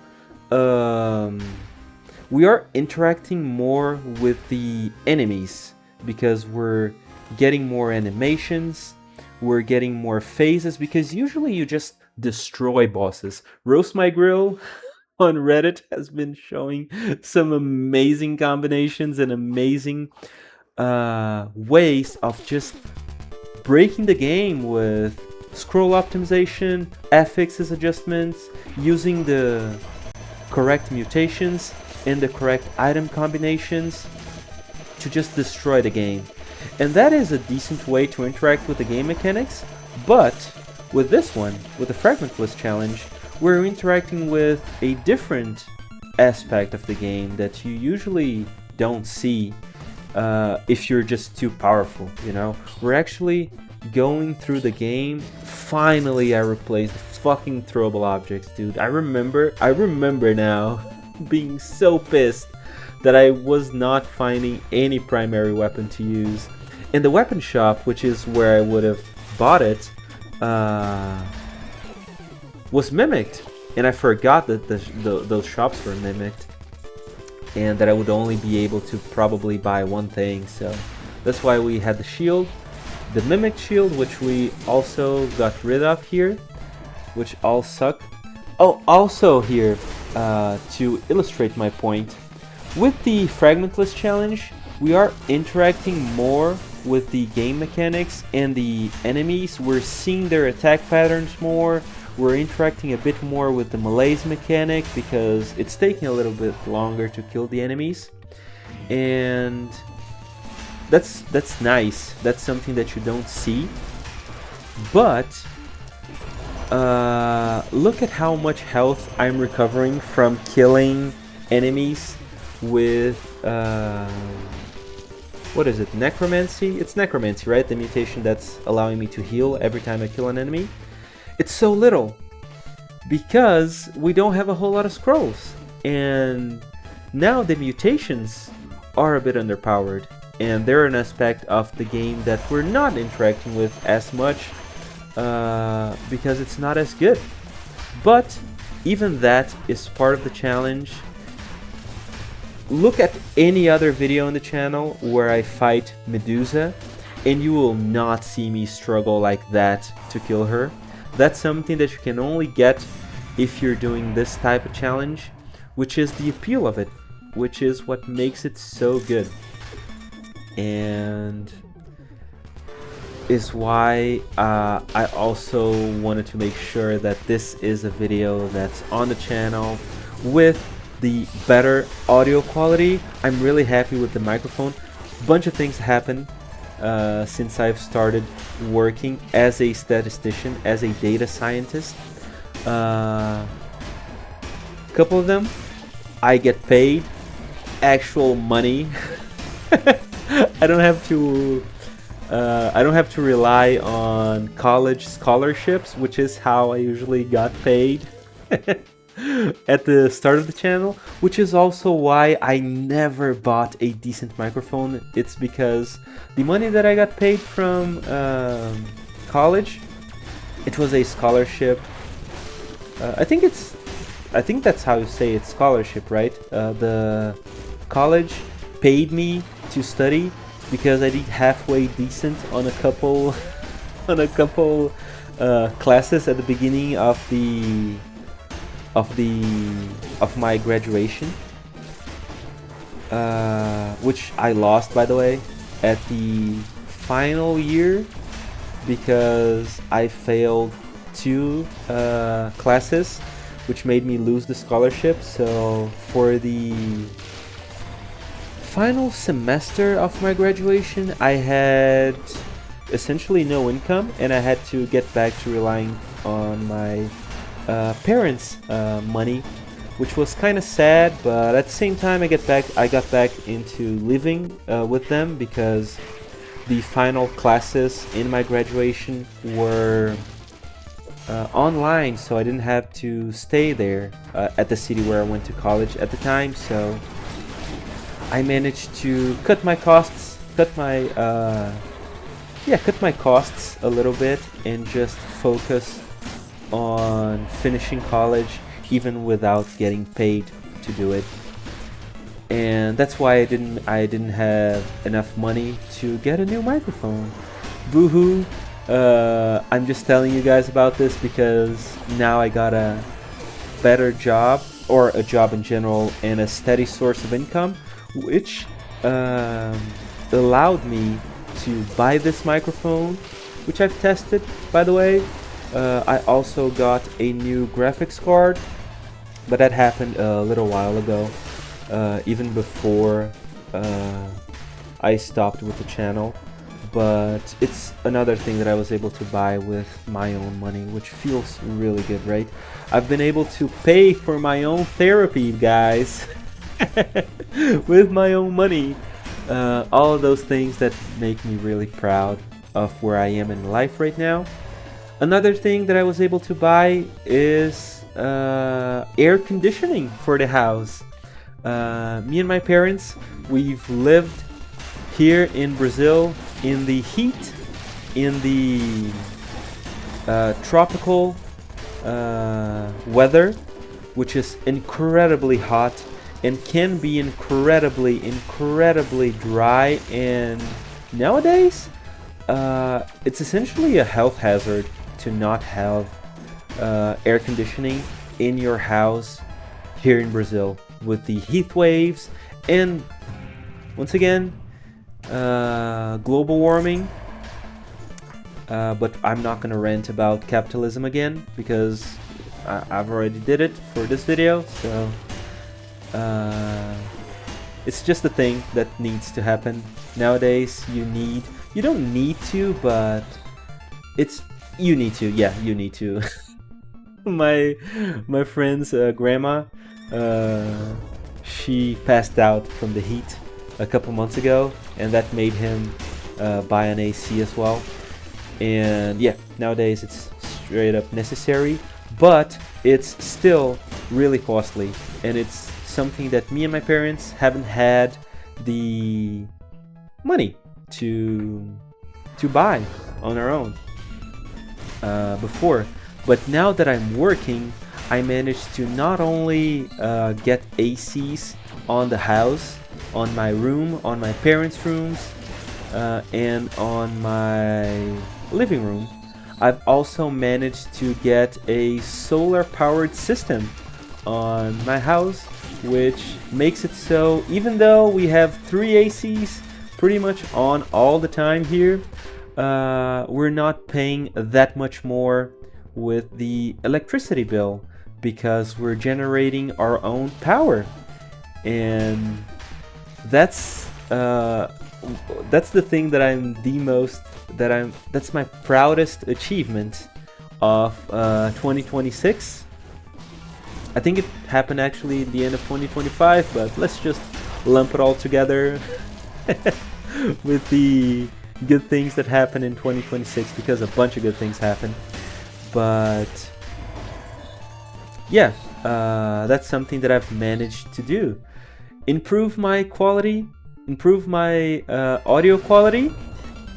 we are interacting more with the enemies because we're getting more animations, we're getting more phases, because usually you just destroy bosses. Roast My Grill on Reddit has been showing some amazing combinations and amazing ways of just breaking the game with scroll optimization, FX's adjustments, using the correct mutations and the correct item combinations to just destroy the game. And that is a decent way to interact with the game mechanics, but with this one, with the Fragmentless challenge, we're interacting with a different aspect of the game that you usually don't see if you're just too powerful, you know? We're actually going through the game. Finally, I replaced the fucking throwable objects, dude. I remember now being so pissed that I was not finding any primary weapon to use. In the weapon shop, which is where I would have bought it, was mimicked, and I forgot that those shops were mimicked, and that I would only be able to probably buy one thing. So that's why we had the shield, the mimicked shield, which we also got rid of here, which all suck. Oh, also here, to illustrate my point, with the Fragmentless challenge, we are interacting more with the game mechanics and the enemies. We're seeing their attack patterns more. We're interacting a bit more with the malaise mechanic because it's taking a little bit longer to kill the enemies. And that's nice. That's something that you don't see. But look at how much health I'm recovering from killing enemies with what is it? Necromancy? It's necromancy, right? The mutation that's allowing me to heal every time I kill an enemy. It's so little because we don't have a whole lot of scrolls, and now the mutations are a bit underpowered, and they're an aspect of the game that we're not interacting with as much because it's not as good. But even that is part of the challenge. Look at any other video on the channel where I fight Medusa, and you will not see me struggle like that to kill her. That's something that you can only get if you're doing this type of challenge, which is the appeal of it, which is what makes it so good. And is why I also wanted to make sure that this is a video that's on the channel with the better audio quality. I'm really happy with the microphone. A bunch of things happened since I've started working as a statistician, as a data scientist. A couple of them, I get paid actual money. I don't have to rely on college scholarships, which is how I usually got paid at the start of the channel, which is also why I never bought a decent microphone. It's because the money that I got paid from college, it was a scholarship. I think that's how you say it, scholarship, right? The college paid me to study because I did halfway decent on a couple classes at the beginning of my graduation, which I lost, by the way, at the final year because I failed 2 classes, which made me lose the scholarship. So for the final semester of my graduation, I had essentially no income, and I had to get back to relying on my parents' money, which was kind of sad. But at the same time, I got back into living with them because the final classes in my graduation were online, so I didn't have to stay there at the city where I went to college at the time. So I managed to cut my costs, cut my costs a little bit, and just focus on finishing college, even without getting paid to do it. And that's why I didn't have enough money to get a new microphone. Boo-hoo. I'm just telling you guys about this because now I got a better job, or a job in general, and a steady source of income, which allowed me to buy this microphone, which I've tested, by the way. I also got a new graphics card, but that happened a little while ago, even before I stopped with the channel. But it's another thing that I was able to buy with my own money, which feels really good, right? I've been able to pay for my own therapy, guys. With my own money. All of those things that make me really proud of where I am in life right now. Another thing that I was able to buy is air conditioning for the house. Me and my parents, we've lived here in Brazil in the heat, in the tropical weather, which is incredibly hot and can be incredibly dry, and nowadays it's essentially a health hazard to not have air conditioning in your house here in Brazil with the heat waves and, once again, global warming. But I'm not gonna rant about capitalism again because I've already did it for this video, so it's just a thing that needs to happen nowadays. You don't need to, but you need to. Yeah, you need to. my friend's grandma, she passed out from the heat a couple months ago, and that made him buy an AC as well. And yeah, nowadays it's straight up necessary, but it's still really costly, and it's something that me and my parents haven't had the money to buy on our own before. But now that I'm working, I managed to not only get ACs on the house, on my room, on my parents' rooms, and on my living room, I've also managed to get a solar powered system on my house, which makes it so even though we have 3 ACs pretty much on all the time here, we're not paying that much more with the electricity bill because we're generating our own power. And that's the thing that that's my proudest achievement of 2026. I think it happened actually at the end of 2025, but let's just lump it all together with the good things that happen in 2026, because a bunch of good things happen. But yeah, that's something that I've managed to do. Improve my quality, improve my audio quality,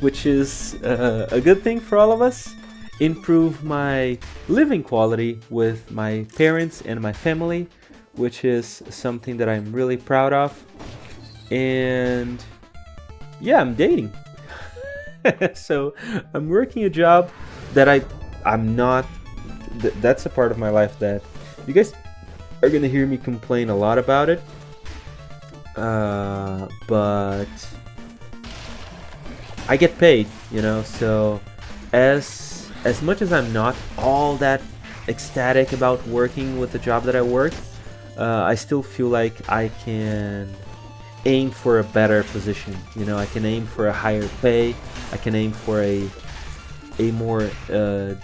which is a good thing for all of us. Improve my living quality with my parents and my family, which is something that I'm really proud of. And yeah, I'm dating. So I'm working a job that I'm not, that's a part of my life that you guys are gonna hear me complain a lot about it. But I get paid, you know, so as much as I'm not all that ecstatic about working with the job that I work, I still feel like I can aim for a better position. You know, I can aim for a higher pay. I can aim for a more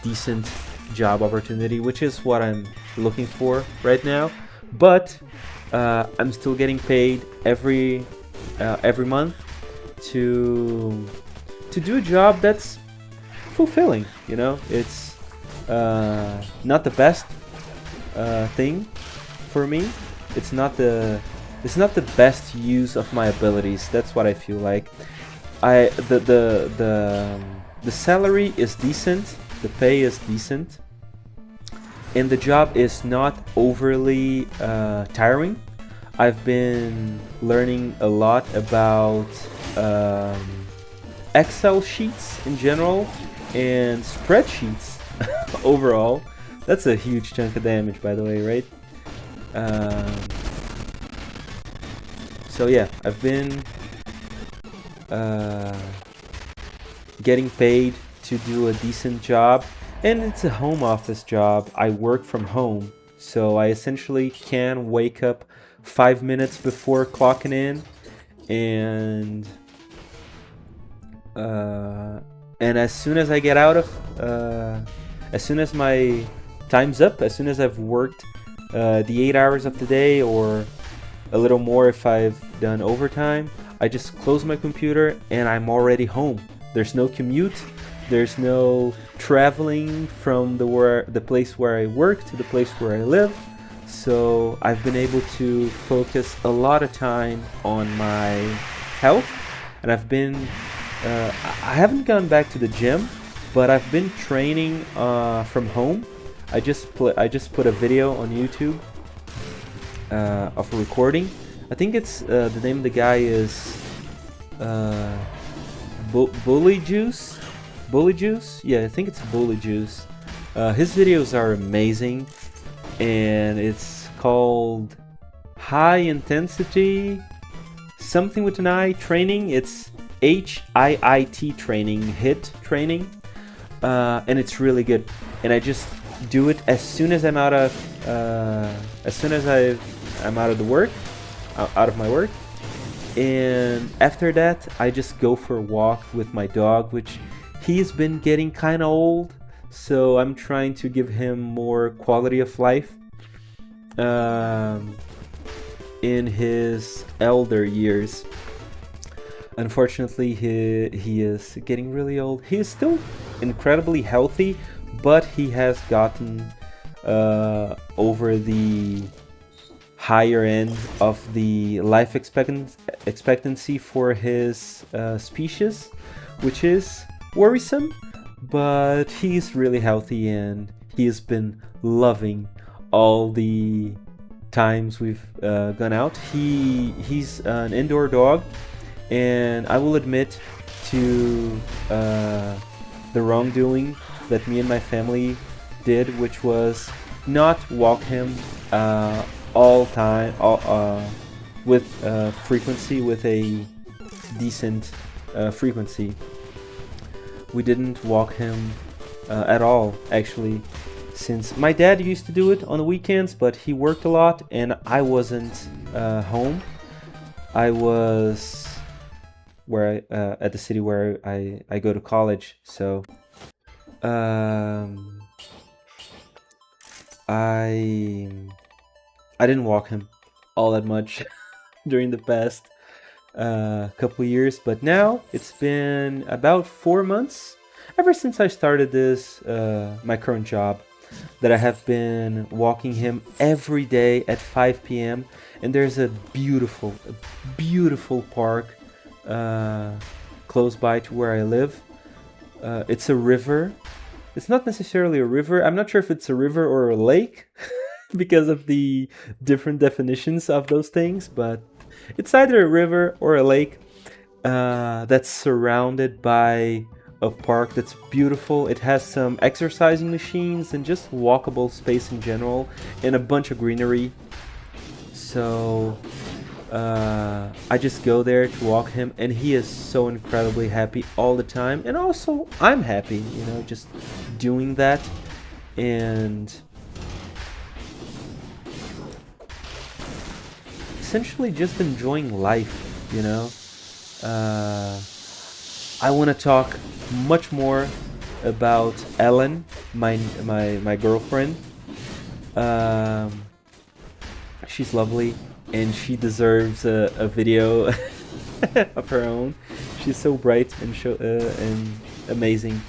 decent job opportunity, which is what I'm looking for right now. But I'm still getting paid every month to do a job that's fulfilling. You know, it's not the best thing for me. It's not the best use of my abilities. That's what I feel like. The salary is decent, the pay is decent, and the job is not overly tiring. I've been learning a lot about Excel sheets in general and spreadsheets overall. That's a huge chunk of damage, by the way, right? So yeah, I've been getting paid to do a decent job, and it's a home office job. I work from home, so I essentially can wake up 5 minutes before clocking in, and as soon as I get out of, as soon as my time's up, as soon as I've worked the 8 hours of the day, or a little more if I've done overtime, I just close my computer and I'm already home. There's no commute, there's no traveling from the place where I work to the place where I live. So I've been able to focus a lot of time on my health, and I've been I haven't gone back to the gym, but I've been training from home. I just put a video on YouTube of a recording. I think it's the name of the guy is Bully Juice. Yeah, I think it's Bully Juice. His videos are amazing, and it's called High Intensity something with an I training. It's HIIT training, HIT training, and it's really good. And I just do it as soon as I'm out of my work, and after that I just go for a walk with my dog, which he's been getting kind of old, so I'm trying to give him more quality of life in his elder years. Unfortunately, he is getting really old. He is still incredibly healthy, but he has gotten over the higher end of the life expectancy for his species, which is worrisome. But he's really healthy, and he has been loving all the times we've gone out. He's an indoor dog, and I will admit to the wrongdoing that me and my family did, which was not walk him all time, with frequency, with a decent frequency. We didn't walk him at all, actually, since my dad used to do it on the weekends, but he worked a lot and I wasn't home. I was at the city where I go to college, so I didn't walk him all that much during the past couple years, but now it's been about 4 months ever since I started this my current job, that I have been walking him every day at 5 p.m. and there's a beautiful park close by to where I live. It's a river. It's not necessarily a river. I'm not sure if it's a river or a lake because of the different definitions of those things, but it's either a river or a lake that's surrounded by a park that's beautiful. It has some exercising machines and just walkable space in general, and a bunch of greenery. So I just go there to walk him, and he is so incredibly happy all the time. And also, I'm happy, just doing that. And essentially just enjoying life, I want to talk much more about Ellen, my girlfriend. She's lovely, and she deserves a video of her own. She's so bright and amazing.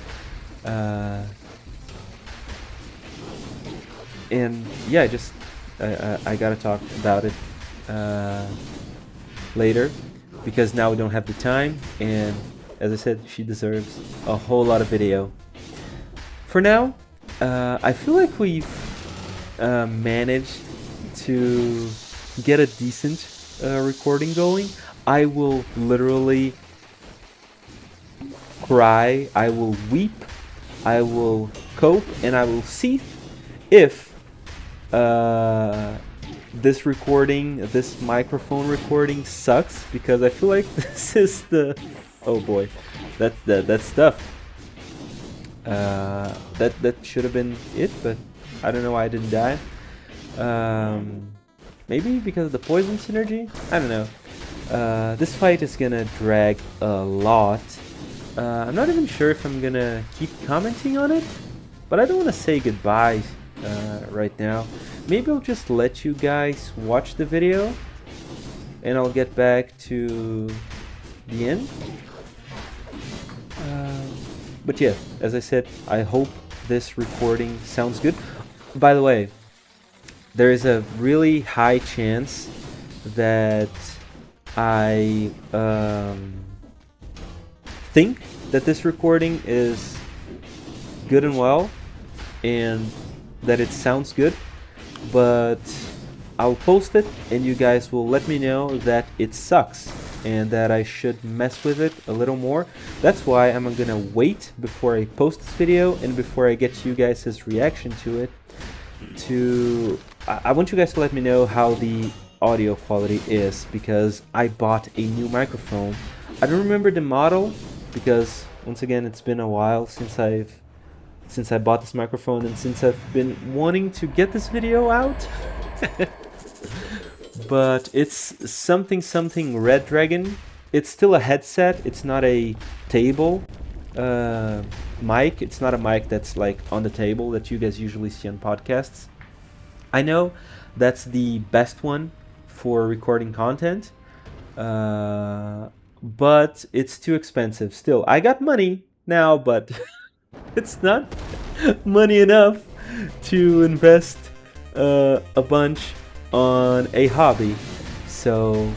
And yeah, I gotta talk about it later, because now we don't have the time, and as I said, she deserves a whole lot of video. For now, I feel like we've managed to get a decent recording going. I will literally cry, I will weep, I will cope, and I will seethe if this microphone recording sucks, because I feel like this is the... Oh boy, that stuff. That should have been it, but I don't know why I didn't die. Maybe because of the poison synergy? I don't know. This fight is gonna drag a lot. I'm not even sure if I'm gonna keep commenting on it, but I don't want to say goodbye right now. Maybe I'll just let you guys watch the video, and I'll get back to the end. But yeah, as I said, I hope this recording sounds good. By the way, there is a really high chance that I think that this recording is good and well, and that it sounds good, but I'll post it and you guys will let me know that it sucks and that I should mess with it a little more. That's why I'm gonna wait before I post this video and before I get you guys' reaction to it. I want you guys to let me know how the audio quality is, because I bought a new microphone. I don't remember the model, because once again it's been a while since I bought this microphone, and since I've been wanting to get this video out. But it's something Red Dragon. It's still a headset, it's not a table mic. It's not a mic that's like on the table that you guys usually see on podcasts. I know that's the best one for recording content, but it's too expensive. Still, I got money now, but it's not money enough to invest a bunch on a hobby. So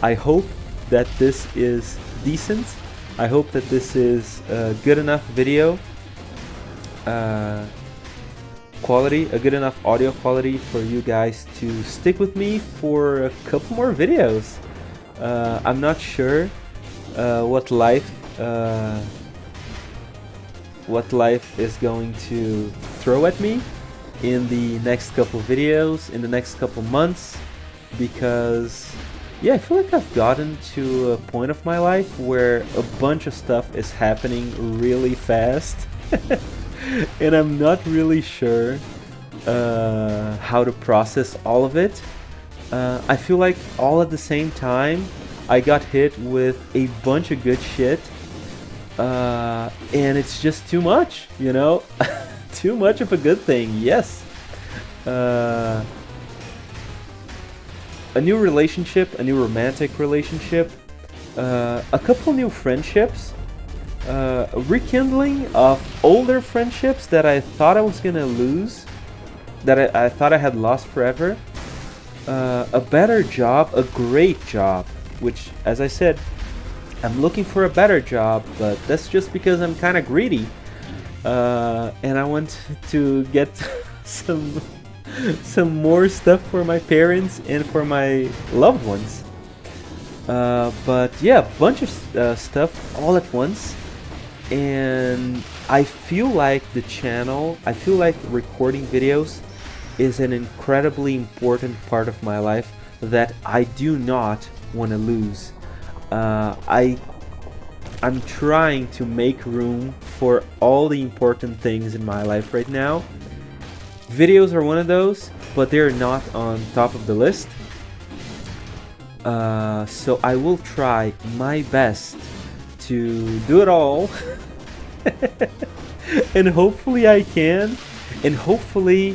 I hope that this is decent. I hope that this is a good enough video quality, a good enough audio quality for you guys to stick with me for a couple more videos. I'm not sure what life is going to throw at me in the next couple videos, in the next couple months, because yeah, I feel like I've gotten to a point of my life where a bunch of stuff is happening really fast and I'm not really sure how to process all of it. I feel like all at the same time I got hit with a bunch of good shit, and it's just too much, you know? Too much of a good thing, yes. A new relationship, a new romantic relationship, a couple new friendships, rekindling of older friendships that I thought I was gonna lose, that I thought I had lost forever, a better job, a great job, which, as I said, I'm looking for a better job, but that's just because I'm kind of greedy, and I want to get some more stuff for my parents and for my loved ones. But yeah, a bunch of stuff all at once, and I feel like the channel, I feel like recording videos is an incredibly important part of my life that I do not want to lose. I'm trying to make room for all the important things in my life right now. Videos are one of those, but they're not on top of the list. So I will try my best to do it all. And hopefully I can. And hopefully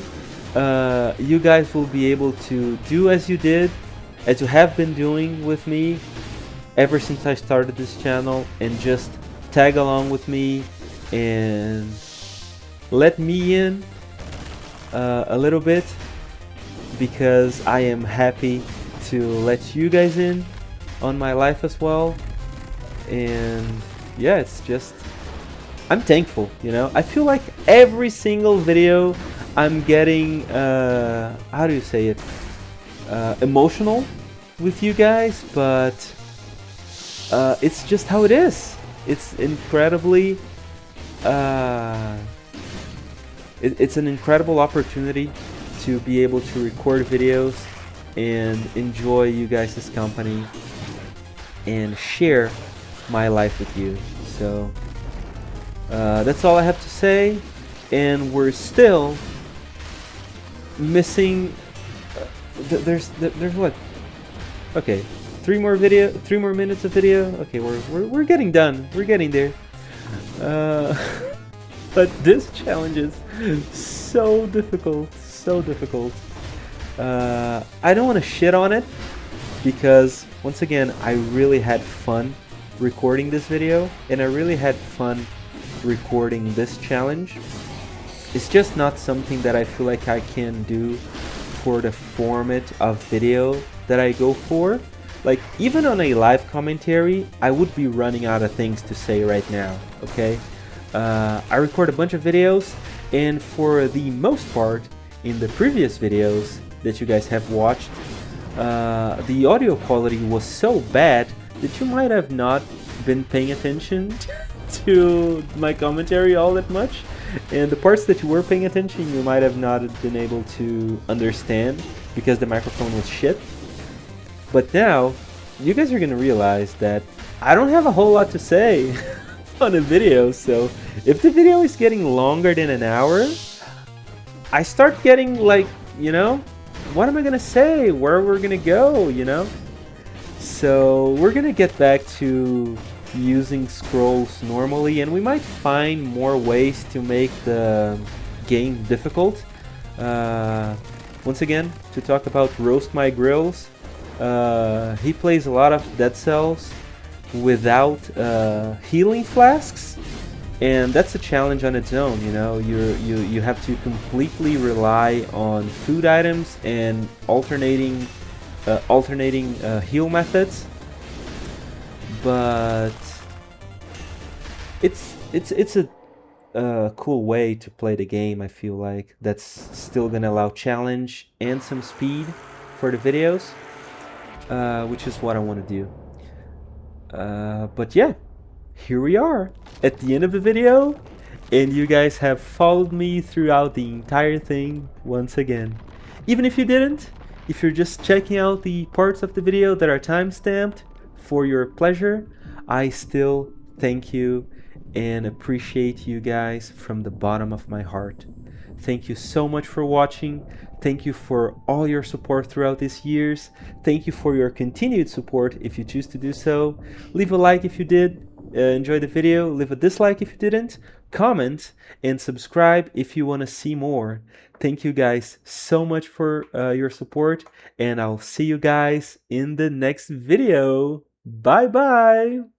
you guys will be able to do as you did, as you have been doing with me ever since I started this channel, and just tag along with me and let me in a little bit, because I am happy to let you guys in on my life as well. And yeah, it's just, I'm thankful, you know. I feel like every single video I'm getting how do you say it, emotional with you guys, but it's just how it is. It's incredibly it's an incredible opportunity to be able to record videos and enjoy you guys' company and share my life with you. So that's all I have to say, and we're still missing there's what, okay, 3 more minutes of video. Okay, we're getting done, we're getting there. But this challenge is so difficult, so difficult. I don't want to shit on it, because once again, I really had fun recording this video, and I really had fun recording this challenge. It's just not something that I feel like I can do for the format of video that I go for. Like, even on a live commentary, I would be running out of things to say right now, okay? I record a bunch of videos, and for the most part, in the previous videos that you guys have watched, the audio quality was so bad that you might have not been paying attention to my commentary all that much, and the parts that you were paying attention, you might have not been able to understand because the microphone was shit. But now, you guys are gonna realize that I don't have a whole lot to say on a video, so if the video is getting longer than an hour, I start getting like, you know, what am I gonna say? Where we're gonna go, you know? So we're gonna get back to using scrolls normally, and we might find more ways to make the game difficult. Once again, to talk about Roast My Grills, he plays a lot of Dead Cells without healing flasks, and that's a challenge on its own. You know, you have to completely rely on food items and alternating heal methods. But it's a cool way to play the game. I feel like that's still gonna allow challenge and some speed for the videos, which is what I want to do. But yeah, here we are at the end of the video, and you guys have followed me throughout the entire thing once again. Even if you didn't, if you're just checking out the parts of the video that are timestamped for your pleasure, I still thank you and appreciate you guys from the bottom of my heart. Thank you so much for watching. Thank you for all your support throughout these years. Thank you for your continued support if you choose to do so. Leave a like if you did enjoy the video. Leave a dislike if you didn't. Comment and subscribe if you want to see more. Thank you guys so much for your support, and I'll see you guys in the next video. Bye bye.